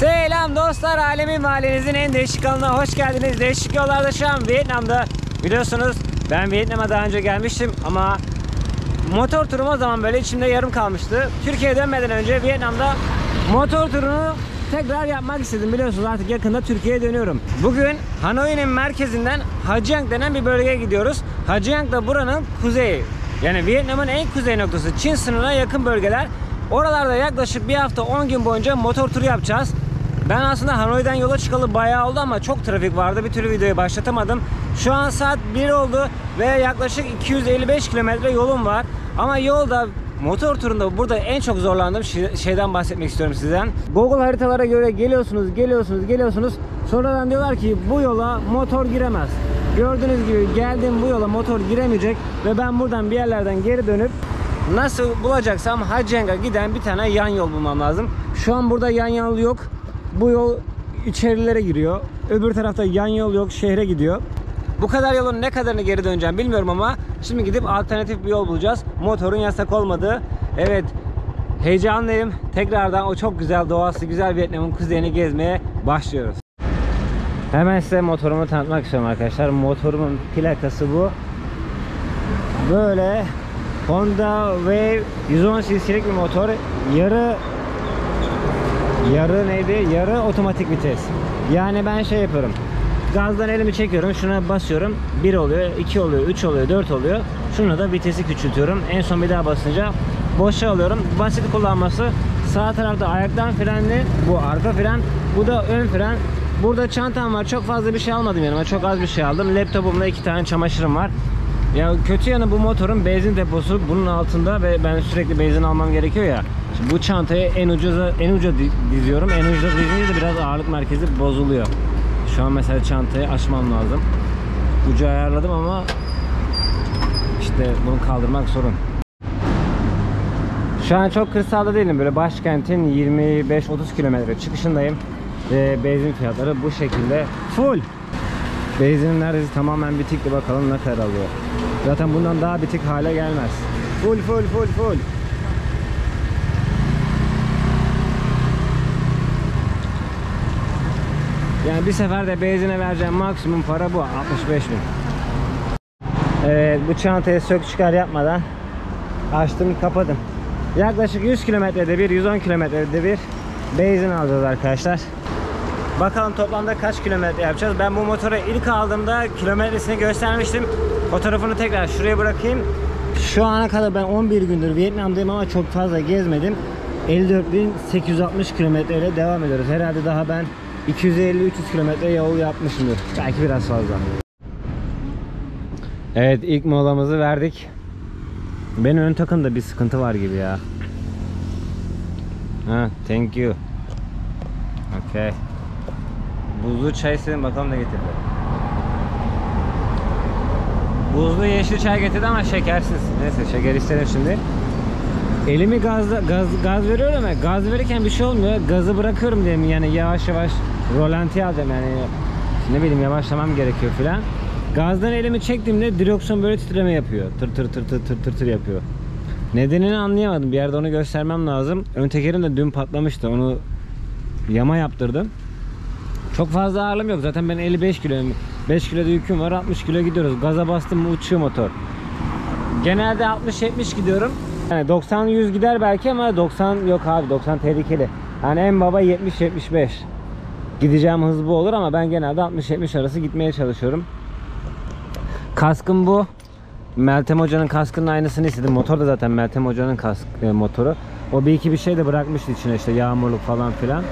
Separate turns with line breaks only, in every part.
Selam dostlar, alemin ve ailenizin en değişik kanalına hoş geldiniz. Değişik yollarda şu an Vietnam'da. Biliyorsunuz ben Vietnam'a daha önce gelmiştim ama motor turum o zaman böyle içimde yarım kalmıştı. Türkiye'ye dönmeden önce Vietnam'da motor turunu tekrar yapmak istedim. Biliyorsunuz artık yakında Türkiye'ye dönüyorum. Bugün Hanoi'nin merkezinden Ha Giang denen bir bölgeye gidiyoruz. Ha Giang da buranın kuzeyi. Yani Vietnam'ın en kuzey noktası, Çin sınırına yakın bölgeler. Oralarda yaklaşık bir hafta 10 gün boyunca motor turu yapacağız. Ben aslında Hanoi'den yola çıkalı bayağı oldu ama çok trafik vardı. Bir türlü videoyu başlatamadım. Şu an saat 1 oldu ve yaklaşık 255 kilometre yolum var. Ama yolda motor turunda burada en çok zorlandığım şeyden bahsetmek istiyorum sizden. Google haritalara göre geliyorsunuz. Sonradan diyorlar ki bu yola motor giremez. Gördüğünüz gibi geldim, bu yola motor giremeyecek ve ben buradan bir yerlerden geri dönüp nasıl bulacaksam Ha Giang'a giden bir tane yan yol bulmam lazım. Şu an burada yan yol yok. Bu yol içerilere giriyor. Öbür tarafta yan yol yok, şehre gidiyor. Bu kadar yolun ne kadarını geri döneceğim bilmiyorum ama şimdi gidip alternatif bir yol bulacağız. Motorun yasak olmadığı. Evet, heyecanlıyım. Tekrardan o çok güzel doğası, güzel Vietnam'ın kuzeyini gezmeye başlıyoruz. Hemen size motorumu tanıtmak istiyorum arkadaşlar. Motorumun plakası bu. Böyle Honda Wave 110 cc'lik bir motor. Yarı otomatik vites. Yani ben şey yapıyorum. Gazdan elimi çekiyorum, şuna basıyorum. 1 oluyor, 2 oluyor, 3 oluyor, 4 oluyor. Şuna da vitesi küçültüyorum. En son bir daha basınca boşa alıyorum. Basit kullanması. Sağ tarafta ayaktan frenli, bu arka fren, bu da ön fren. Burada çantam var. Çok fazla bir şey almadım yanıma. Çok az bir şey aldım. Laptopumda 2 tane çamaşırım var. Ya kötü yanı bu motorun benzin deposu bunun altında ve ben sürekli benzin almam gerekiyor ya. Şimdi bu çantayı en uca diziyorum. En uca dizince de biraz ağırlık merkezi bozuluyor. Şu an mesela çantayı açmam lazım. Ucu ayarladım ama işte bunu kaldırmak sorun. Şu an çok kırsalda değilim. Böyle başkentin 25-30 kilometre çıkışındayım. Ve benzin fiyatları bu şekilde. Full. Benzin neredeyse tamamen bitikti, bakalım ne kadar alıyor. Zaten bundan daha bitik hale gelmez. Full. Yani bir seferde benzine vereceğim maksimum para bu. 65.000. Evet, bu çantayı sök çıkar yapmadan açtım, kapadım. Yaklaşık 100 kilometrede bir, 110 kilometrede bir benzin alacağız arkadaşlar. Bakalım toplamda kaç kilometre yapacağız. Ben bu motoru ilk aldığımda kilometresini göstermiştim. Fotoğrafını tekrar şuraya bırakayım. Şu ana kadar ben 11 gündür Vietnam'dayım ama çok fazla gezmedim. 54.860 kilometre ile devam ediyoruz. Herhalde daha ben 250-300 kilometre yol yapmışımdır. Belki biraz fazla. Evet, ilk molamızı verdik. Benim ön takımda bir sıkıntı var gibi ya. Thank you. Okay. Buzlu çay istedim, bakalım ne getirdi. Buzlu yeşil çay getirdi ama şekersiz. Neyse, şeker isterim şimdi. Elimi gaz veriyorum ama gaz verirken bir şey olmuyor. Gazı bırakıyorum diye yani yavaş yavaş rolantiye alacağım yani. Ne bileyim, yavaşlamam gerekiyor filan. Gazdan elimi çektiğimde direksiyon böyle titreme yapıyor. Tır yapıyor. Nedenini anlayamadım. Bir yerde onu göstermem lazım. Ön tekerim de dün patlamıştı. Onu yama yaptırdım. Çok fazla ağırlığım yok. Zaten ben 55 kiloyum. 5 kiloda yüküm var. 60 kilo gidiyoruz. Gaza bastım mı uçuyor motor. Genelde 60-70 gidiyorum. Yani 90-100 gider belki ama 90 yok abi. 90 tehlikeli. Yani en baba 70-75. Gideceğim hız bu olur ama ben genelde 60-70 arası gitmeye çalışıyorum. Kaskım bu. Meltem Hoca'nın kaskının aynısını istedim. Motor da zaten Meltem Hoca'nın motoru. O bir şey de bırakmıştı içine, işte yağmurluk falan filan.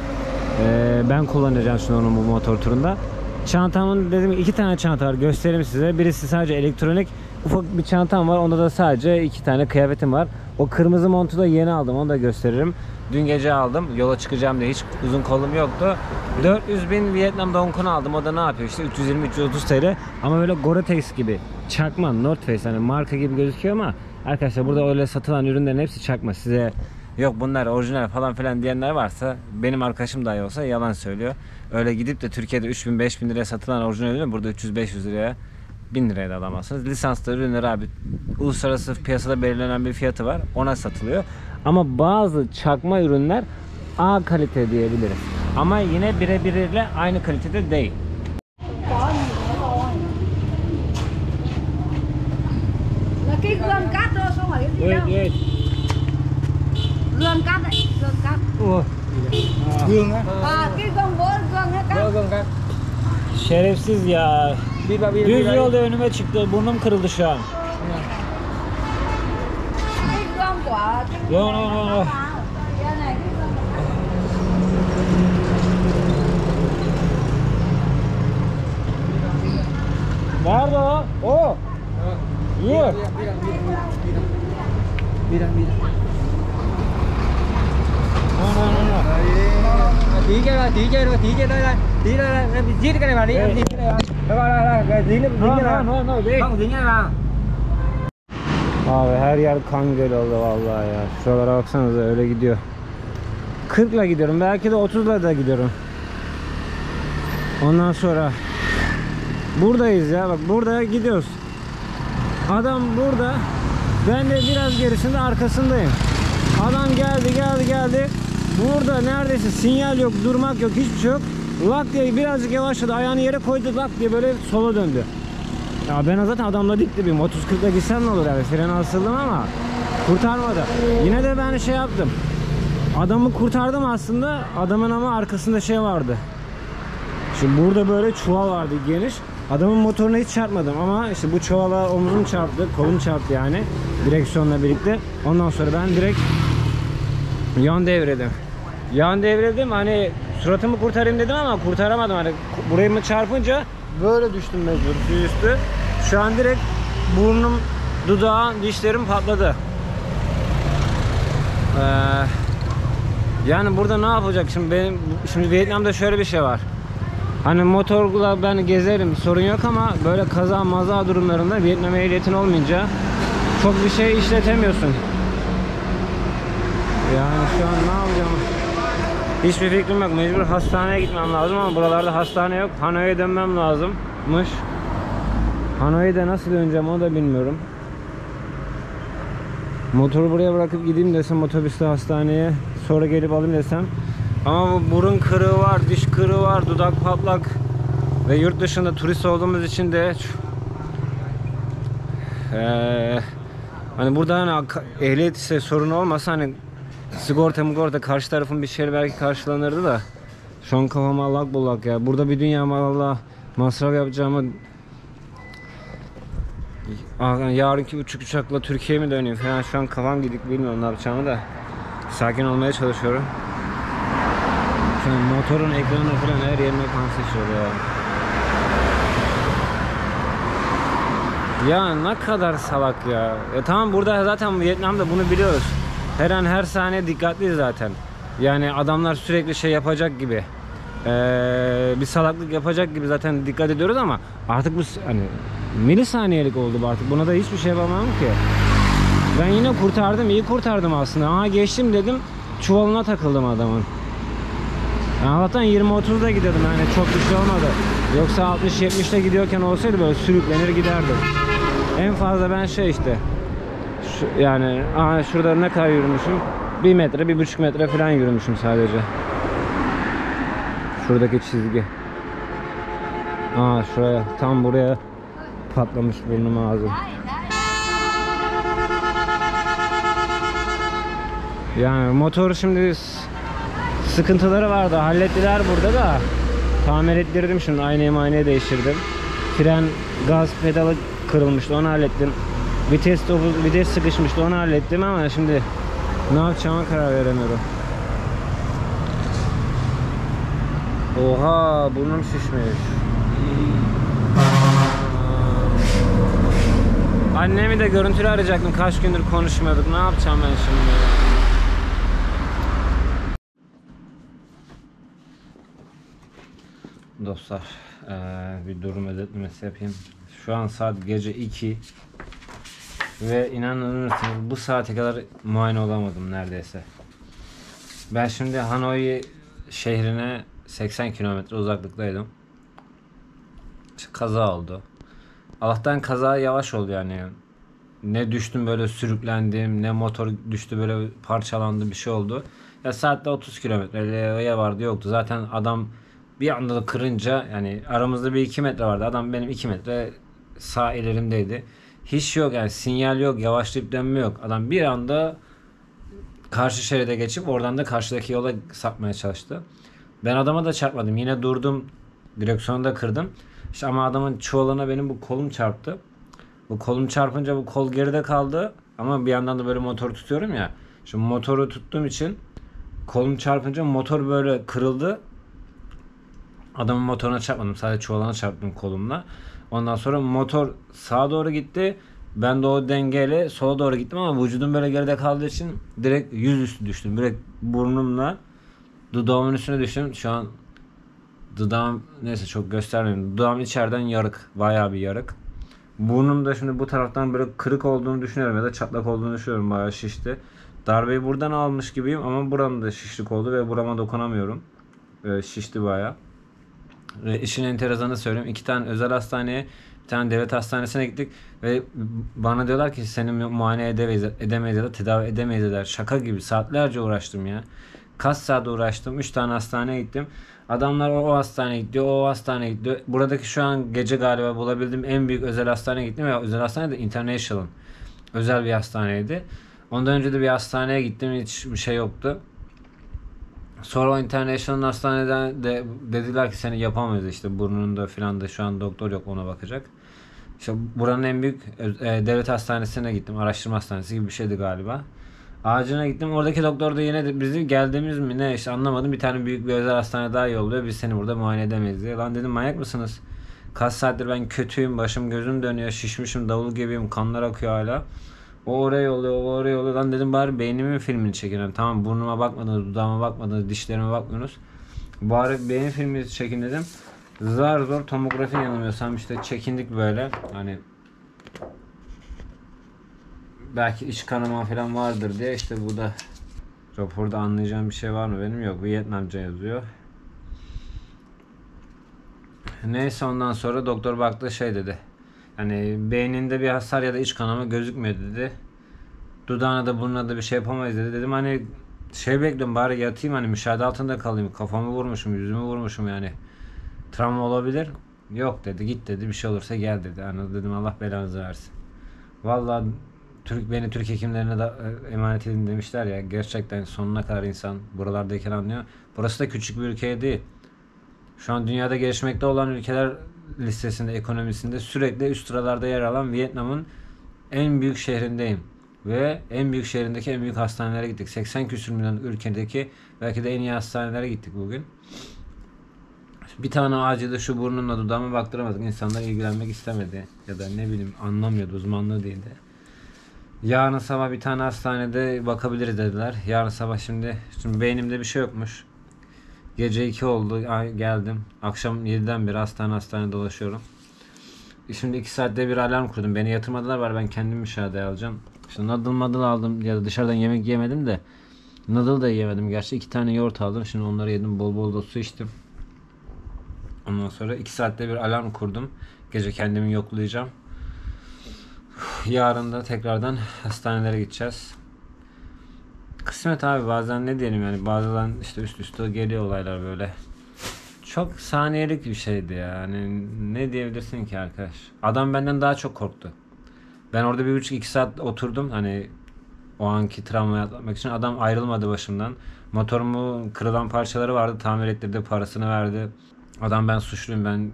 Ben kullanacağım şimdi onun bu motor turunda. Çantamın dedim 2 tane çanta var, göstereyim size. Birisi sadece elektronik, ufak bir çantam var. Onda da sadece 2 tane kıyafetim var. O kırmızı montu da yeni aldım, onu da gösteririm. Dün gece aldım, yola çıkacağım diye, hiç uzun kolum yoktu. 400.000 Vietnam Dong'unu aldım. O da ne yapıyor işte 320-330 TL. Ama böyle Gore-Tex gibi çakma, North Face, hani marka gibi gözüküyor ama arkadaşlar burada öyle satılan ürünlerin hepsi çakma. Size yok bunlar orijinal falan filan diyenler varsa, benim arkadaşım dahi olsa yalan söylüyor. Öyle gidip de Türkiye'de 3.000-5.000 liraya satılan orijinal ürünü burada 300-500 liraya, 1000 liraya da alamazsınız. Lisanslı ürünler abi uluslararası piyasada belirlenen bir fiyatı var, ona satılıyor. Ama bazı çakma ürünler A kalite diyebiliriz. Ama yine birebiriyle aynı kalitede değil.
Có nhiều rồi. Là cái gương cát thôi, không phải cái gì đâu.
Evet.
Gương cát đấy, gương cát.
Gương á.
Cái gương bố gương hết cát.
Gương cắt.
Şerefsiz ya.
Đi
Düz yolda önüme çıktı. Burnum kırıldı şu an.
Cái gương của cái
Yo, no, no, no.
Cái này cái gương của cát.
Nerede o? O. Yok.
Đi đang.
No, no, no, no.
Tí cái đây, tí đây, em giết cái này vào đi, em giết cái này vào. Đây, dính cái này.
No, değil.
Không, dính cái này vào.
Abi her yer kan göl oldu vallahi ya. Şuralara baksanıza öyle gidiyor. 40'la gidiyorum. Belki de 30'la da gidiyorum. Ondan sonra buradayız ya. Bak burada gidiyoruz. Adam burada. Ben de biraz gerisinde arkasındayım. Adam geldi. Burada neredeyse sinyal yok, durmak yok, hiçbir şey yok. Lak diye birazcık yavaşladı. Ayağını yere koydu, lak diye böyle sola döndü. Ya ben zaten adamla dik dibim. 30-40'la gitsem ne olur yani. Frene asıldım ama kurtarmadı. Yine de ben şey yaptım. Adamı kurtardım aslında. Adamın ama arkasında şey vardı. Şimdi burada böyle çuval vardı geniş. Adamın motoruna hiç çarpmadım ama işte bu çuvala omuzum çarptı, kolum çarptı yani direksiyonla birlikte. Ondan sonra ben direkt yan devredim. Hani suratımı kurtarayım dedim ama kurtaramadım. Hani burayı mı çarpınca böyle düştüm mecbur üstü. Şu an direkt burnum, dudağım, dişlerim patladı. Yani burada ne yapacak şimdi şimdi Vietnam'da şöyle bir şey var. Hani motorla ben gezerim, sorun yok ama böyle kaza maza durumlarında Vietnam ehliyetin olmayınca çok bir şey işletemiyorsun. Yani şu an ne yapacağım? Hiçbir fikrim yok. Mecbur hastaneye gitmem lazım ama buralarda hastane yok. Hanoi'ye dönmem lazımmış. Hanoi'de nasıl döneceğim onu da bilmiyorum. Motoru buraya bırakıp gideyim desem otobüste hastaneye, sonra gelip alayım desem. Ama bu burun kırığı var, diş kırığı var, dudak patlak ve yurt dışında turist olduğumuz için de hani burada hani ehliyet ise sorun olmasa hani sigorta karşı tarafın bir şeyle belki karşılanırdı da şu an kafam allak bullak ya. Burada bir dünya Allah masraf yapacağımı yarınki uçakla Türkiye'ye mi döneyim falan, şu an kafam gidik, bilmiyorum ne yapacağımı da sakin olmaya çalışıyorum. Şu an motorun ekranı falan her yerine kan sıçrıyor ya. Ya ne kadar salak ya. Tamam burada zaten Vietnam'da bunu biliyoruz. Her an her saniye dikkatliyiz zaten. Yani adamlar sürekli şey yapacak gibi. Bir salaklık yapacak gibi zaten dikkat ediyoruz ama artık bu hani milisaniyelik oldu bu artık. Buna da hiçbir şey yapamam ki. Ben yine kurtardım, iyi kurtardım aslında. Aha geçtim dedim, çuvalına takıldım adamın. Allah'tan 20-30'da gidiyordum yani çok bir şey olmadı. Yoksa 60-70'te gidiyorken olsaydı böyle sürüklenir giderdim. En fazla ben şey işte yani şurada ne kadar yürümüşüm? 1 metre, 1,5 metre falan yürümüşüm sadece. Şuradaki çizgi. Şuraya, tam buraya patlamış burnum, ağzım. Yani motor şimdi sıkıntıları vardı, hallettiler burada da. Tamir ettirdim şimdi, aynayı değiştirdim. Fren, gaz pedalı kırılmıştı, onu hallettim. Vites sıkışmıştı, onu hallettim ama şimdi ne yapacağıma karar veremiyorum. Oha, burnum şişmiş. Annemi de görüntülü arayacaktım, kaç gündür konuşmuyorduk. Ne yapacağım ben şimdi? Dostlar, bir durum özetlemesi yapayım. Şu an saat gece 2 ve inanır mısınız bu saate kadar muayene olamadım neredeyse. Ben şimdi Hanoi şehrine 80 kilometre uzaklıktaydım. Kaza oldu. Allah'tan kaza yavaş oldu yani. Ne düştüm böyle sürüklendim, ne motor düştü böyle parçalandı, bir şey oldu. Ya saatte 30 kilometreye vardı yoktu. Zaten adam bir anda da kırınca yani aramızda bir 2 metre vardı. Adam benim 2 metre sağ ilerimdeydi. Hiç yok yani sinyal yok, yavaşlayıp dönme yok. Adam bir anda karşı şeride geçip oradan da karşıdaki yola sapmaya çalıştı. Ben adama da çarpmadım. Yine durdum. Direksiyonu da kırdım. İşte ama adamın çuvalına benim bu kolum çarptı. Bu kolum çarpınca bu kol geride kaldı. Ama bir yandan da böyle motoru tutuyorum ya. Şimdi motoru tuttuğum için kolum çarpınca motor böyle kırıldı. Adamın motoruna çarpmadım. Sadece çuvalına çarptım kolumla. Ondan sonra motor sağa doğru gitti. Ben de o dengeyle sola doğru gittim ama vücudum böyle geride kaldığı için direkt yüzüstü düştüm. Direkt burnumla dudağımın üstüne düştüm. Şu an dudağım neyse çok göstermeyeyim. Dudağım içeriden yarık. Bayağı bir yarık. Burnum da şimdi bu taraftan böyle kırık olduğunu düşünüyorum ya da çatlak olduğunu düşünüyorum. Bayağı şişti. Darbeyi buradan almış gibiyim ama buramda şişlik oldu ve burama dokunamıyorum. Şişti bayağı. Ve işin enteresanı söyleyeyim. 2 tane özel hastaneye, bir tane devlet hastanesine gittik ve bana diyorlar ki seni muayene edemeyiz ya da tedavi edemeyiz dediler. Şaka gibi saatlerce uğraştım ya. Kaç saat uğraştım. 3 tane hastaneye gittim. Adamlar o hastaneye gidiyor, o hastaneye gidiyor. Buradaki şu an gece galiba bulabildiğim en büyük özel hastaneye gittim ve özel hastane de International. Özel bir hastaneydi. Ondan önce de bir hastaneye gittim. Hiç bir şey yoktu. Sonra o International hastaneden de dediler ki seni yapamayız işte burnunda filan da şu an doktor yok ona bakacak. İşte buranın en büyük devlet hastanesine gittim. Araştırma hastanesi gibi bir şeydi galiba. Ağacına gittim. Oradaki doktor da yine de bizi geldiğimiz mi ne işte anlamadım. Bir tane büyük bir özel hastane daha yolluyor. Biz seni burada muayene edemeyiz diye. Lan dedim manyak mısınız? Kaç saattir ben kötüyüm. Başım gözüm dönüyor. Şişmişim. Davul gibiyim. Kanlar akıyor hala. O oraya yolluyor. O oraya yolluyor. Lan dedim bari beynimin filmini çekin. Yani tamam burnuma bakmadınız. Dudağıma bakmadınız. Dişlerime bakmıyorsunuz. Bari beyin filmi çekin dedim. Zar zor tomografi yanılmıyorsam işte çekindik böyle. Hani belki iç kanama falan vardır diye işte bu da raporda anlayacağım bir şey var mı benim yok. Vietnamca yazıyor. Neyse ondan sonra doktor baktı şey dedi. Hani beyninde bir hasar ya da iç kanama gözükmüyor dedi. Dudağına da burnuna da bir şey yapamayız dedi. Dedim hani şey bekliyorum bari yatayım hani müşahede altında kalayım. Kafamı vurmuşum, yüzümü vurmuşum yani. Travma olabilir. Yok dedi git dedi bir şey olursa gel dedi. Yani dedim Allah belanızı versin. Vallahi beni Türk hekimlerine de emanet edin demişler ya. Gerçekten sonuna kadar insan buralardayken anlıyor. Burası da küçük bir ülke değil. Şu an dünyada gelişmekte olan ülkeler listesinde, ekonomisinde sürekli üst sıralarda yer alan Vietnam'ın en büyük şehrindeyim. Ve en büyük şehrindeki en büyük hastanelere gittik. 80 küsur milyon ülkedeki belki de en iyi hastanelere gittik bugün. Bir tane acilde şu burnumla dudağıma baktıramadık. İnsanlar ilgilenmek istemedi. Ya da ne bileyim anlamıyordu, uzmanlığı değildi. Yarın sabah bir tane hastanede bakabiliriz dediler. Yarın sabah şimdi beynimde bir şey yokmuş. Gece 2 oldu geldim. Akşam 7'den beri hastane dolaşıyorum. Şimdi 2 saatte bir alarm kurdum. Beni yatırmadılar var ben kendim müşahede alacağım. İşte noodle aldım ya da dışarıdan yemek yemedim de. Noodle da yemedim gerçi. 2 tane yoğurt aldım. Şimdi onları yedim. Bol bol da su içtim. Ondan sonra 2 saatte bir alarm kurdum. Gece kendimi yoklayacağım. Yarın da tekrardan hastanelere gideceğiz. Kısmet abi bazen ne diyelim yani bazen işte üst üste geliyor olaylar böyle. Çok saniyelik bir şeydi ya. Yani ne diyebilirsin ki arkadaş? Adam benden daha çok korktu. Ben orada 1,5-2 saat oturdum hani o anki travmayı atlatmak için. Adam ayrılmadı başımdan. Motorumun kırılan parçaları vardı. Tamir ettirdi, parasını verdi. Adam ben suçluyum ben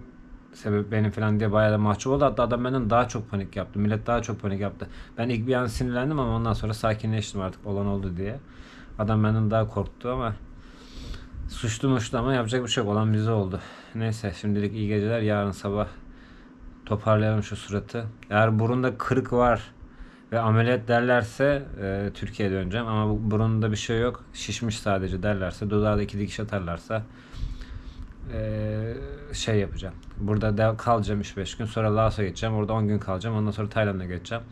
sebep benim falan diye bayağı da mahcup oldu. Hatta adam benden daha çok panik yaptı. Millet daha çok panik yaptı. Ben ilk bir an sinirlendim ama ondan sonra sakinleştim artık olan oldu diye. Adam benden daha korktu ama suçlu ama yapacak bir şey yok. Olan bize oldu. Neyse şimdilik iyi geceler. Yarın sabah toparlayalım şu suratı. Eğer burunda kırık var ve ameliyat derlerse Türkiye'ye döneceğim. Ama bu burunda bir şey yok. Şişmiş sadece derlerse. Dudağa da 2 dikiş atarlarsa şey yapacağım. Burada kalacağım 3-5 gün. Sonra Laos'a geçeceğim. Orada 10 gün kalacağım. Ondan sonra Tayland'a geçeceğim.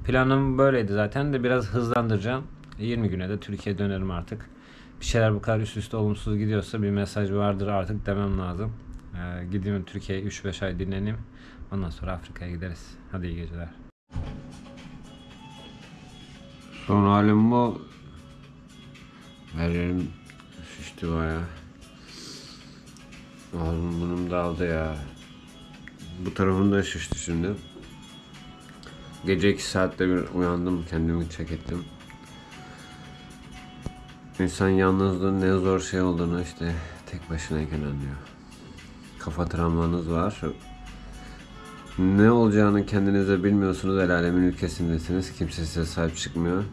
Planım böyleydi zaten de biraz hızlandıracağım. 20 güne de Türkiye'ye dönerim artık. Bir şeyler bu kadar üst üste olumsuz gidiyorsa bir mesaj vardır artık demem lazım. Gideyim Türkiye'ye 3-5 ay dinleneyim. Ondan sonra Afrika'ya gideriz. Hadi iyi geceler. Son halim bu.
Her yerim şişti baya. Ağzım burnum dağıldı ya. Bu tarafım da şişti şimdi. Gece 2 saatte bir uyandım, kendimi check ettim. İnsan yalnızlığın ne zor şey olduğunu işte tek başınayken anlıyor. Kafa travmanız var. Ne olacağını kendinize bilmiyorsunuz, el alemin ülkesindesiniz. Kimse size sahip çıkmıyor.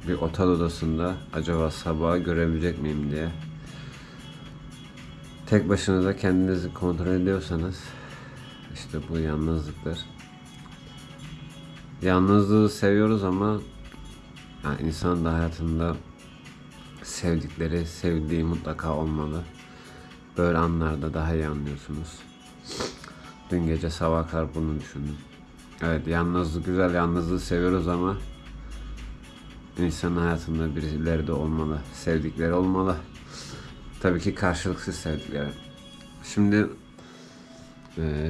Bir otel odasında acaba sabah görebilecek miyim diye. Tek başınıza kendinizi kontrol ediyorsanız işte bu yalnızlıktır. Yalnızlığı seviyoruz ama yani insanın da hayatında sevdikleri, sevdiği mutlaka olmalı. Böyle anlarda daha iyi anlıyorsunuz. Dün gece sabah kadar bunu düşündüm. Evet, yalnızlık güzel, yalnızlığı seviyoruz ama insanın hayatında birileri de olmalı, sevdikleri olmalı. Tabii ki karşılıksız sevdikleri. Şimdi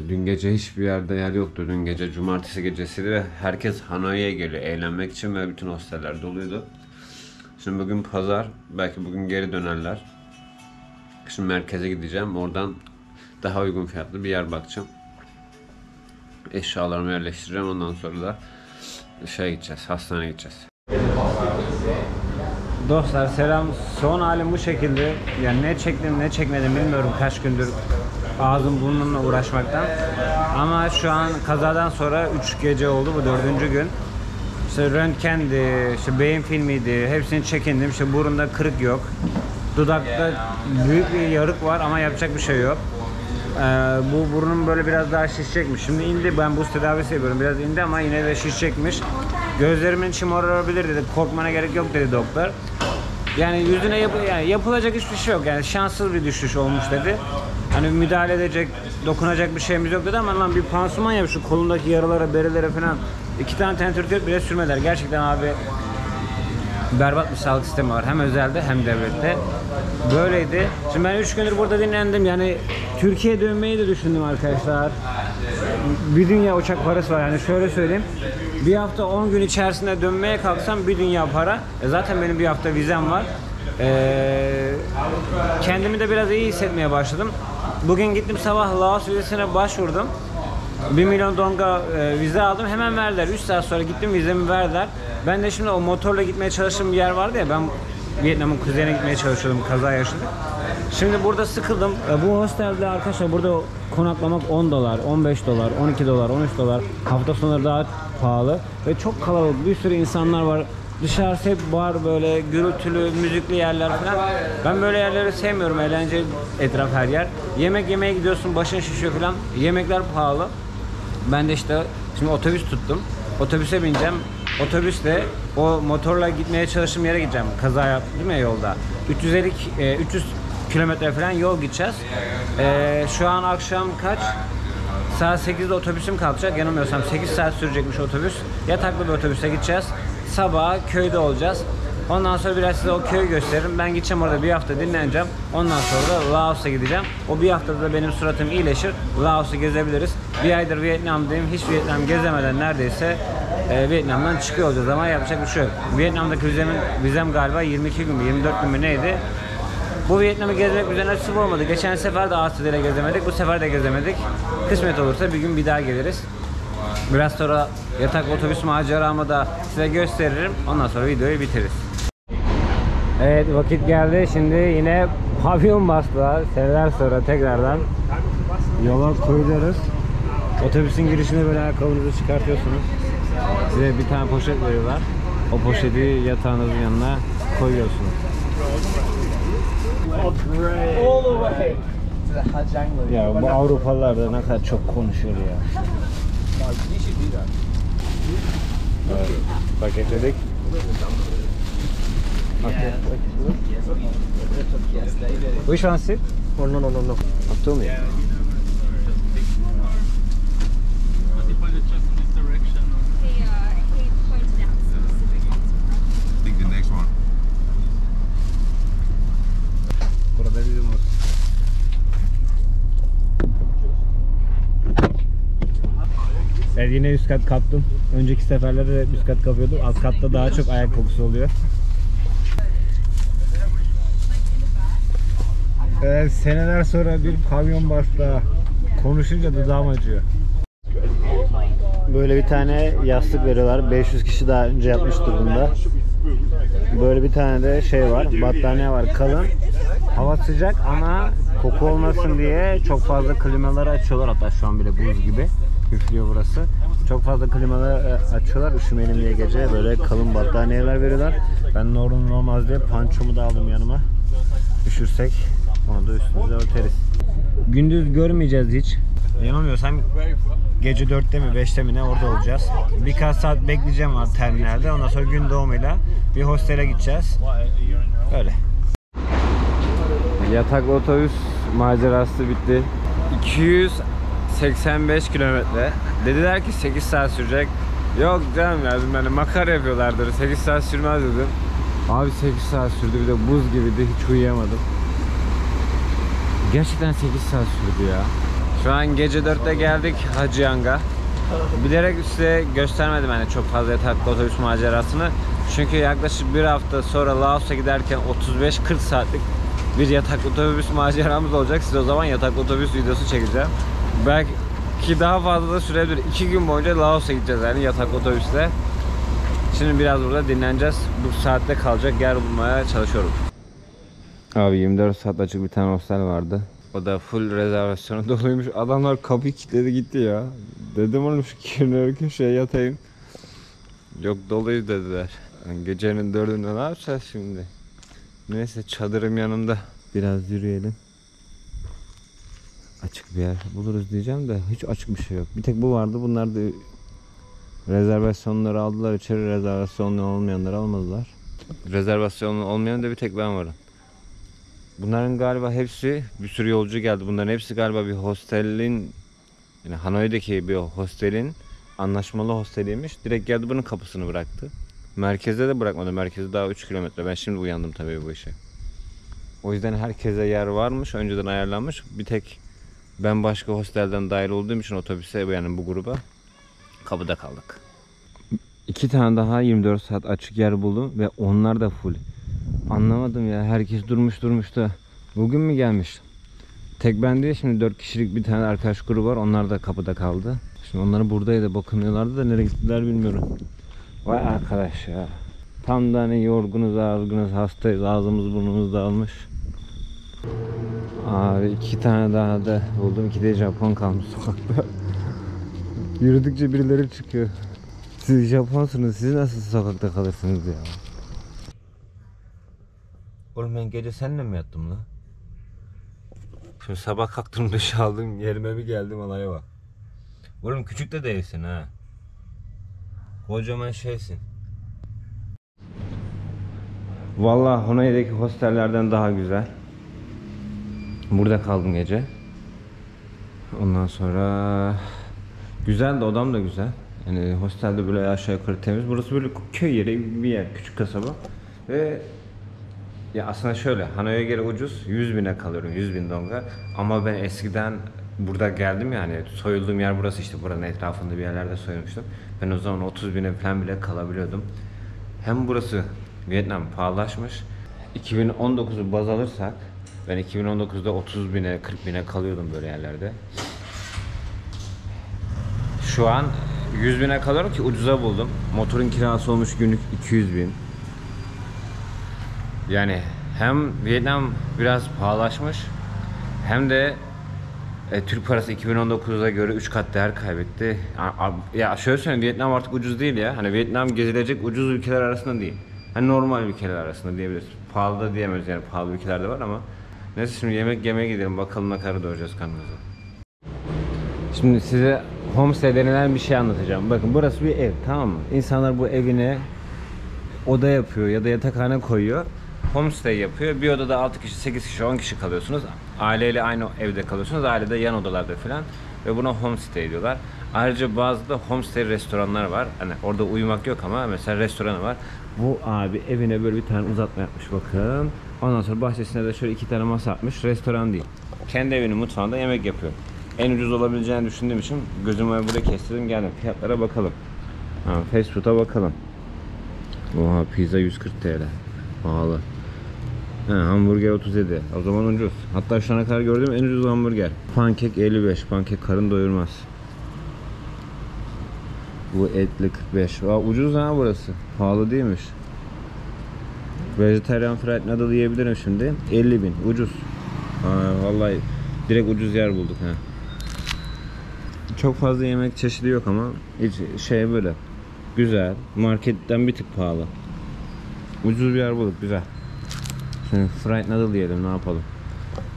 dün gece hiçbir yerde yer yoktu. Dün gece cumartesi gecesiydi ve herkes Hanoi'ye geliyor eğlenmek için ve bütün hosteller doluydu. Şimdi bugün pazar, belki bugün geri dönerler. Şimdi merkeze gideceğim, oradan daha uygun fiyatlı bir yer bakacağım. Eşyalarımı yerleştireceğim, ondan sonra da gideceğiz, hastaneye gideceğiz.
Dostlar selam. Son halim bu şekilde. Yani ne çektim ne çekmedim bilmiyorum kaç gündür ağzım burnumla uğraşmaktan. Ama şu an kazadan sonra 3 gece oldu, bu 4. gün. İşte röntgendi, işte beyin filmiydi, hepsini çekindim. İşte burunda kırık yok. Dudakta büyük bir yarık var ama yapacak bir şey yok. Bu burnum böyle biraz daha şişecekmiş. Şimdi indi, ben buz tedavisi yapıyorum. Biraz indi ama yine de şişecekmiş. Gözlerimin içi morarabilir dedi. Korkmana gerek yok dedi doktor. Yani yüzüne yapılacak hiçbir şey yok. Yani şanssız bir düşüş olmuş dedi. Hani müdahale edecek, dokunacak bir şeyimiz yok dedi ama lan bir pansuman yap şu kolundaki yaralara, berelere falan. 2 tane tentürtür bile sürmediler. Gerçekten abi berbat bir sağlık sistemi var. Hem özelde hem devlette. Böyleydi. Şimdi ben 3 gündür burada dinlendim. Yani Türkiye'ye dönmeyi de düşündüm arkadaşlar. Bir dünya uçak parası var. Yani şöyle söyleyeyim. Bir hafta 10 gün içerisinde dönmeye kalksam bir dünya para. Zaten benim bir hafta vizem var. Kendimi de biraz iyi hissetmeye başladım. Bugün gittim sabah Laos vizesine başvurdum. 1 milyon donga vize aldım. Hemen verdiler. 3 saat sonra gittim, vizemi verdiler. Ben de şimdi o motorla gitmeye çalıştığım bir yer vardı ya, ben Vietnam'ın kuzeyine gitmeye çalışıyordum, kaza yaşadık. Şimdi burada sıkıldım. Bu hostelde arkadaşlar burada konaklamak 10 dolar, 15 dolar, 12 dolar, 13 dolar. Hafta sonları daha pahalı ve çok kalabalık, bir sürü insanlar var. Dışarısı hep bar, böyle gürültülü, müzikli yerler falan. Ben böyle yerleri sevmiyorum, eğlence etraf her yer. Yemek yemeye gidiyorsun, başın şişiyor falan. Yemekler pahalı. Ben de işte şimdi otobüs tuttum. Otobüse bineceğim. Otobüsle o motorla gitmeye çalıştığım yere gideceğim. Kaza yaptım ya yolda. 300 kilometre falan yol gideceğiz. Şu an akşam kaç? Saat 8'de otobüsüm kalkacak. Yanılmıyorsam 8 saat sürecekmiş otobüs. Yataklı bir otobüse gideceğiz. Sabah köyde olacağız. Ondan sonra biraz size o köyü gösteririm. Ben gideceğim, orada bir hafta dinleneceğim. Ondan sonra da Laos'a gideceğim. O bir haftada da benim suratım iyileşir. Laos'u gezebiliriz. Bir aydır Vietnam'dayım. Hiç Vietnam gezemeden neredeyse Vietnam'dan çıkıyor olacağız ama yapacak bir şey yok. Vietnam'daki vizem galiba 22 gün mü 24 gün mü neydi? Bu Vietnam'ı gezmek bize nasip olmadı. Geçen sefer de Asya'da gezemedik. Bu sefer de gezemedik. Kısmet olursa bir gün bir daha geliriz. Biraz sonra yatak otobüs maceramı da size gösteririm. Ondan sonra videoyu bitiririz. Evet, vakit geldi. Şimdi yine pavyon bastılar. Seneler sonra tekrardan yola koyuyoruz. Otobüsün girişine böyle ayakkabınızı çıkartıyorsunuz. Size bir tane poşet veriyorlar. O poşeti yatağınızın yanına koyuyorsunuz. Ya bu Avrupalılar da ne kadar çok konuşuyor ya. Evet, paketledik. Okay. Which one is it?
Oh, no.
Up to me.
He pointed out specific ones.
I think the next one.
Burada bizim olsun. Evet, yine üst kat kaptım. Önceki seferlerde de üst kat kapıyordum. Alt katta daha çok ayak kokusu oluyor. Seneler sonra bir pavyon bastı. Konuşunca dudağım acıyor. Böyle bir tane yastık veriyorlar. 500 kişi daha önce yatmış durumda. Böyle bir tane de şey var. Battaniye var kalın. Hava sıcak ama koku olmasın diye çok fazla klimaları açıyorlar. Hatta şu an bile buz gibi. Üflüyor burası. Çok fazla klimaları açıyorlar. Üşümeyelim diye gece böyle kalın battaniyeler veriyorlar. Ben normalde pançomu da aldım yanıma. Üşürsek onu da üstümüze örteriz. Gündüz görmeyeceğiz hiç. Yanılmıyorsam gece 4'te mi 5'te mi ne orada olacağız. Birkaç saat bekleyeceğim terminalde. Ondan sonra gün doğumuyla bir hostele gideceğiz. Öyle.
Yataklı otobüs macerası bitti. 285 kilometre. Dediler ki 8 saat sürecek. Yok canım ya dedim, hani makara yapıyorlardır. 8 saat sürmez dedim. Abi 8 saat sürdü, bir de buz gibiydi, hiç uyuyamadım. Gerçekten 8 saat sürdü ya. Şu an gece 4'te geldik Hacıyang'a. Bilerek size göstermedim hani çok fazla yataklı otobüs macerasını. Çünkü yaklaşık bir hafta sonra Laos'a giderken 35-40 saatlik bir yataklı otobüs maceramız olacak. Size o zaman yataklı otobüs videosu çekeceğim. Belki daha fazla da sürebilir. 2 gün boyunca Laos'a gideceğiz yani yataklı otobüsle. Şimdi biraz burada dinleneceğiz. Bu saatte kalacak yer bulmaya çalışıyorum. Abi 24 saat açık bir tane hostel vardı. O da full rezervasyonu doluymuş. Adamlar kapıyı kilitledi gitti ya. Dedim oğlum şu kenara köşeye yatayım. Yok doluyuz dediler. Yani gecenin 4'ünde ne yapacağız şimdi? Neyse çadırım yanımda. Biraz yürüyelim. Açık bir yer buluruz diyeceğim de hiç açık bir şey yok. Bir tek bu vardı. Bunlar da rezervasyonları aldılar içeri. Rezervasyonlu olmayanları almadılar. Rezervasyonlu olmayan da bir tek ben varım. Bunların galiba hepsi, bir sürü yolcu geldi. Bunların hepsi galiba bir hostelin, yani Hanoi'deki bir hostelin anlaşmalı hosteliymiş. Direkt geldi bunun kapısını bıraktı. Merkezde de bırakmadı. Merkezi daha 3 kilometre. Ben şimdi uyandım tabii bu işe. O yüzden herkese yer varmış. Önceden ayarlanmış. Bir tek ben başka hostelden dahil olduğum için otobüse, yani bu gruba kapıda kaldık. 2 tane daha 24 saat açık yer buldum ve onlar da full. Anlamadım ya, herkes durmuş da bugün mü gelmiş? Tek ben değil, şimdi 4 kişilik bir tane arkadaş grubu var, onlar da kapıda kaldı. Şimdi onları buradaydı, bakınıyorlardı da nereye gittiler bilmiyorum. Vay arkadaş ya, tam da hani yorgunuz, argınız, hastayız, ağzımız burnumuz dağılmış. Abi 2 tane daha da buldum, 2 de Japon kalmış sokakta. Yürüdükçe birileri çıkıyor. Siz Japonsunuz, siz nasıl sokakta kalırsınız ya? Oğlum ben gece seninle mi yattım lan? Şimdi sabah kalktım, duş aldım, yerime bir geldim, olaya bak. Oğlum küçük de değilsin ha. Kocaman şeysin. Vallahi Hanoi'deki hostellerden daha güzel. Burada kaldım gece. Ondan sonra güzel de, odam da güzel. Yani hostelde böyle aşağı yukarı temiz. Burası böyle köy yeri bir yer, küçük kasaba. Ve ya aslında şöyle, Hanoi'ye göre ucuz, 100.000'e kalıyorum, 100.000 donga. Ama ben eskiden burada geldim, yani soyulduğum yer burası, işte buranın etrafında bir yerlerde soyulmuştum. Ben o zaman 30.000'e falan bile kalabiliyordum. Hem burası Vietnam pahalılaşmış. 2019'u baz alırsak ben 2019'da 30.000'e 40.000'e kalıyordum böyle yerlerde. Şu an 100.000'e kalıyorum ki ucuza buldum. Motorun kirası olmuş günlük 200.000. Yani hem Vietnam biraz pahalaşmış hem de Türk parası 2019'a göre 3 kat değer kaybetti. Ya şöyle söyleyeyim, Vietnam artık ucuz değil ya. Hani Vietnam gezilecek ucuz ülkeler arasında değil. Hani normal ülkeler arasında diyebiliriz. Pahalı da diyemeyiz, yani pahalı ülkeler de var ama. Neyse şimdi yemek yemeye gidelim, bakalım ne kadar doyuracağız karnımızı. Şimdi size homestay denilen bir şey anlatacağım. Bakın burası bir ev, tamam mı? İnsanlar bu evine oda yapıyor ya da yatakhane koyuyor. Homestay yapıyor. Bir odada 6 kişi, 8 kişi, 10 kişi kalıyorsunuz. Aileyle aynı evde kalıyorsunuz. Ailede yan odalarda falan. Ve buna homestay diyorlar. Ayrıca bazı da homestay restoranlar var. Hani orada uyumak yok ama mesela restoranı var. Bu abi evine böyle bir tane uzatma yapmış, bakın. Ondan sonra bahçesine de şöyle 2 tane masa atmış. Restoran değil. Kendi evinin mutfağında yemek yapıyor. En ucuz olabileceğini düşündüğüm için gözümü buraya kestirdim, geldim. Fiyatlara bakalım. Fast food'a bakalım. Oha, pizza 140 TL. Pahalı.
Hamburger 37. O zaman ucuz. Hatta şu ana kadar gördüğüm en ucuz hamburger. Pankek 55. Pankek karın doyurmaz. Bu etli 45. Ucuz ha burası. Pahalı değilmiş. Vegetarian fried noodle yiyebilirim şimdi. 50.000. Ucuz. Vallahi direkt ucuz yer bulduk ha. Çok fazla yemek çeşidi yok ama hiç şey böyle güzel. Marketten bir tık pahalı. Ucuz bir yer bulduk, güzel. Şimdi fried noodle yiyelim, ne yapalım.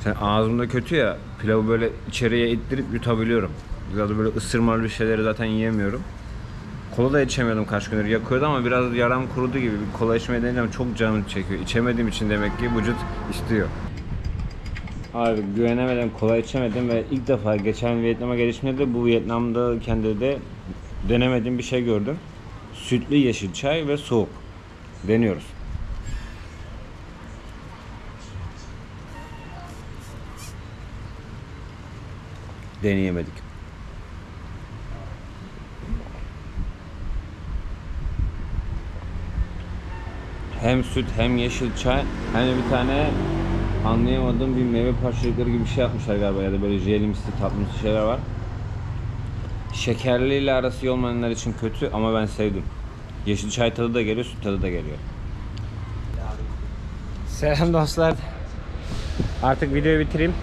Sen ağzımda kötü ya, pilavı böyle içeriye ittirip yutabiliyorum. Biraz da böyle ısırmalı bir şeyleri zaten yiyemiyorum. Kola da içemiyordum kaç gündür, yakıyordu ama biraz yaram kurudu gibi. Bir kola içmeye deneyeceğim, çok canım çekiyor. İçemediğim için demek ki vücut istiyor. Abi güvenemedim, kola içemedim ve ilk defa geçen Vietnam'a gelişimde de bu Vietnam'da kendi de denemediğim bir şey gördüm. Sütlü yeşil çay ve soğuk. Deniyoruz. Deneyemedik. Hem süt hem yeşil çay, hani bir tane anlayamadığım bir meyve parçacıkları gibi bir şey yapmışlar galiba, ya da böyle jelimsi tatlımsı şeyler var. Şekerliyle arası iyi olmayanlar için kötü ama ben sevdim. Yeşil çay tadı da geliyor, süt tadı da geliyor. Selam dostlar. Artık videoyu bitireyim.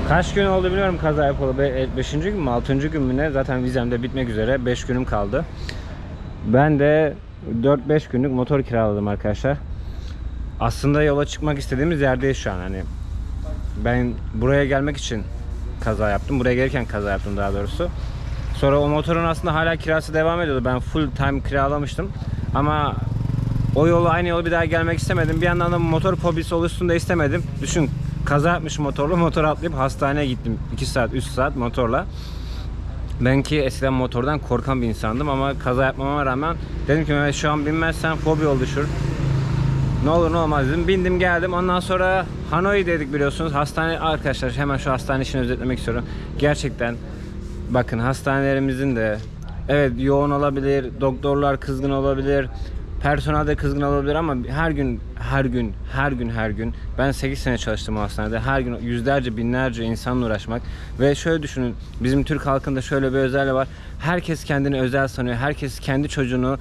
Kaç gün oldu bilmiyorum kaza yapalı. 5. gün mü 6. gün mü ne? Zaten vizem de bitmek üzere. 5 günüm kaldı. Ben de 4-5 günlük motor kiraladım arkadaşlar. Aslında yola çıkmak istediğimiz yerdeyiz şu an. Hani ben buraya gelmek için kaza yaptım. Buraya gelirken kaza yaptım daha doğrusu. Sonra o motorun aslında hala kirası devam ediyordu. Ben full time kiralamıştım. Ama o yolu, aynı yolu bir daha gelmek istemedim. Bir yandan da motor fobisi oluşsun da istemedim. Düşün, kaza yapmışım motorla. Motor atlayıp hastaneye gittim. 2 saat 3 saat motorla. Ben ki eskiden motordan korkan bir insandım ama kaza yapmama rağmen dedim ki Mehmet şu an binmezsen fobi oluşur. Ne olur ne olmaz dedim. Bindim geldim. Ondan sonra Hanoi dedik biliyorsunuz. Hastane arkadaşlar, hemen şu hastane işini özetlemek istiyorum. Gerçekten bakın, hastanelerimizin de evet yoğun olabilir, doktorlar kızgın olabilir, personel de kızgın olabilir ama her gün ben 8 sene çalıştım o hastanede. Her gün yüzlerce binlerce insanla uğraşmak ve şöyle düşünün, bizim Türk halkında şöyle bir özelliği var. Herkes kendini özel sanıyor. Herkes kendi çocuğunu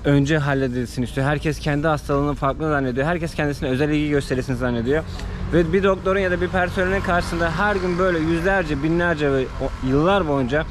önce halledilsin istiyor. Herkes kendi hastalığını farklı zannediyor. Herkes kendisine özel ilgi gösterilsin zannediyor. Ve bir doktorun ya da bir personelin karşısında her gün böyle yüzlerce, binlerce ve yıllar boyunca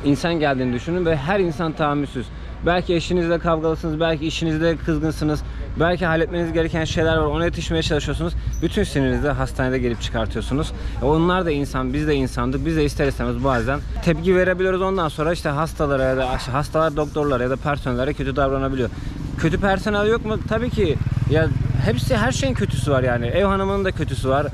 insan geldiğini düşünün ve her insan tahammülsüz. Belki eşinizle kavgalısınız, belki işinizde kızgınsınız, belki halletmeniz gereken şeyler var, ona yetişmeye çalışıyorsunuz. Bütün sinirinizi hastanede gelip çıkartıyorsunuz. Onlar da insan, biz de insandık. Biz de ister istemez bazen tepki verebiliyoruz. Ondan sonra işte hastalara ya da hastalar doktorlara ya da personellere kötü davranabiliyor. Kötü personel yok mu? Tabii ki. Ya hepsi, her şeyin kötüsü var yani. Ev hanımının da kötüsü var.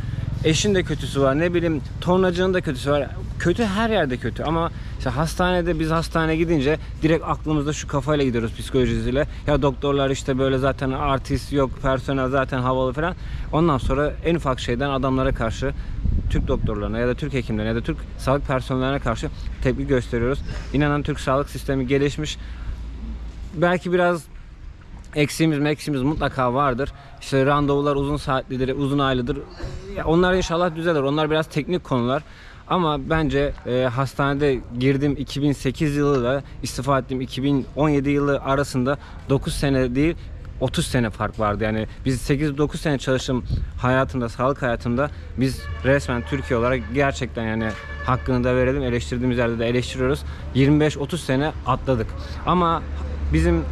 Eşin de kötüsü var. Ne bileyim, tornacının da kötüsü var. Kötü her yerde kötü ama işte hastanede, biz hastaneye gidince direkt aklımızda şu kafayla gidiyoruz psikolojisiyle. Ya doktorlar işte böyle zaten artist, yok personel zaten havalı falan. Ondan sonra en ufak şeyden adamlara karşı, Türk doktorlarına ya da Türk hekimlerine ya da Türk sağlık personellerine karşı tepki gösteriyoruz. İnanın Türk sağlık sistemi gelişmiş. Belki biraz eksiğimiz mutlaka vardır. İşte randevular uzun saatlidir, uzun aylıdır. Onlar inşallah düzelir. Onlar biraz teknik konular. Ama bence hastanede girdim 2008 yılıyla istifa ettiğim 2017 yılı arasında 9 sene değil 30 sene fark vardı. Yani biz 8-9 sene çalıştım hayatımda, sağlık hayatımda. Biz resmen Türkiye olarak gerçekten yani hakkını da verelim. Eleştirdiğimiz yerde de eleştiriyoruz. 25-30 sene atladık. Ama bizim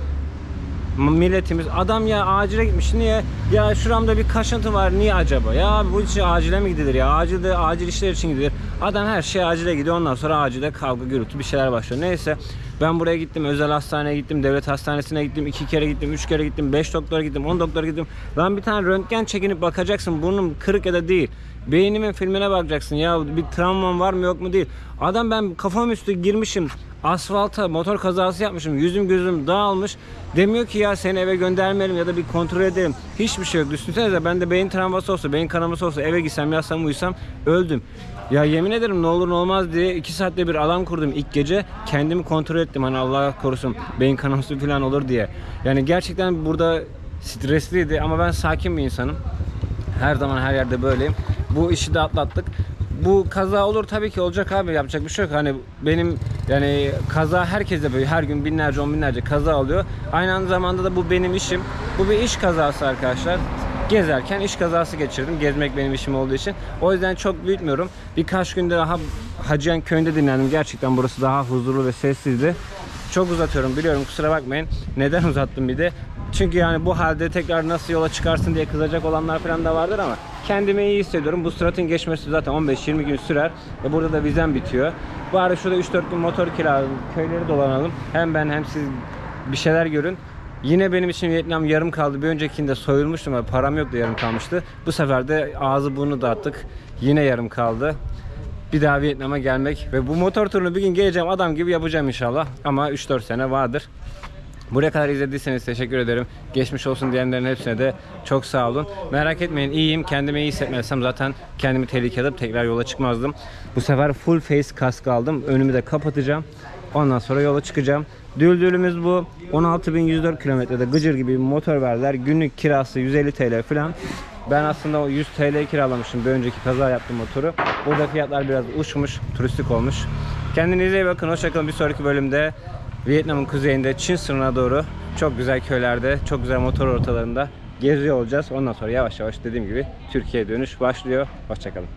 milletimiz, adam ya acile gitmiş, niye ya şuramda bir kaşıntı var, niye acaba ya, bu için acile mi gidilir ya, acil işler için gidilir, adam her şey acile gidiyor, ondan sonra acile kavga gürültü bir şeyler başlıyor. Neyse, ben buraya gittim, özel hastaneye gittim, devlet hastanesine gittim, 2 kere gittim, 3 kere gittim, 5 doktora gittim, 10 doktora gittim. Lan bir tane röntgen çekinip bakacaksın, burnum kırık ya da değil, beynimin filmine bakacaksın ya, bir travmam var mı yok mu değil. Adam, ben kafam üstü girmişim asfalta, motor kazası yapmışım, yüzüm gözüm dağılmış, demiyor ki ya seni eve göndermeyelim ya da bir kontrol edelim. Hiçbir şey yok. Düşünsenize, bende beyin travması olsa, beyin kanaması olsa, eve gitsem, yatsam, uyusam öldüm. Ya yemin ederim ne olur ne olmaz diye 2 saatte bir alarm kurdum ilk gece, kendimi kontrol ettim, hani Allah korusun beyin kanaması falan olur diye. Yani gerçekten burada stresliydi ama ben sakin bir insanım. Her zaman her yerde böyleyim. Bu işi de atlattık. Bu kaza olur tabii ki, olacak abi, yapacak bir şey yok. Hani benim yani kaza herkese böyle her gün binlerce on binlerce kaza oluyor. Aynı zamanda da bu benim işim. Bu bir iş kazası arkadaşlar. Gezerken iş kazası geçirdim. Gezmek benim işim olduğu için. O yüzden çok büyütmüyorum. Birkaç günde daha Hacıyan köyünde dinlendim. Gerçekten burası daha huzurlu ve sessizdi. Çok uzatıyorum biliyorum, kusura bakmayın. Neden uzattım bir de? Çünkü yani bu halde tekrar nasıl yola çıkarsın diye kızacak olanlar falan da vardır ama kendimi iyi hissediyorum. Bu Sırat'ın geçmesi zaten 15-20 gün sürer. Burada da vizem bitiyor. Bari şurada 3-4 gün motor kiralayalım, köyleri dolanalım. Hem ben hem siz bir şeyler görün. Yine benim için Vietnam yarım kaldı. Bir öncekinde soyulmuştum ama param yoktu, yarım kalmıştı. Bu sefer de ağzı burnu dağıttık. Yine yarım kaldı. Bir daha Vietnam'a gelmek ve bu motor turunu bir gün geleceğim, adam gibi yapacağım inşallah. Ama 3-4 sene vardır. Buraya kadar izlediyseniz teşekkür ederim. Geçmiş olsun diyenlerin hepsine de çok sağ olun. Merak etmeyin, iyiyim. Kendimi iyi hissetmezsem zaten kendimi tehlikeye atıp tekrar yola çıkmazdım. Bu sefer full face kask aldım. Önümü de kapatacağım. Ondan sonra yola çıkacağım. Düldülümüz bu. 16.104 kilometrede gıcır gibi bir motor verdiler. Günlük kirası 150 TL falan. Ben aslında o 100 TL kiralamışım. Bir önceki kaza yaptım motoru. Burada fiyatlar biraz uçmuş, turistik olmuş. Kendinize iyi bakın. Hoşçakalın. Bir sonraki bölümde Vietnam'ın kuzeyinde Çin sınırına doğru çok güzel köylerde, çok güzel motor ortalarında geziyor olacağız. Ondan sonra yavaş yavaş dediğim gibi Türkiye'ye dönüş başlıyor. Hoşçakalın.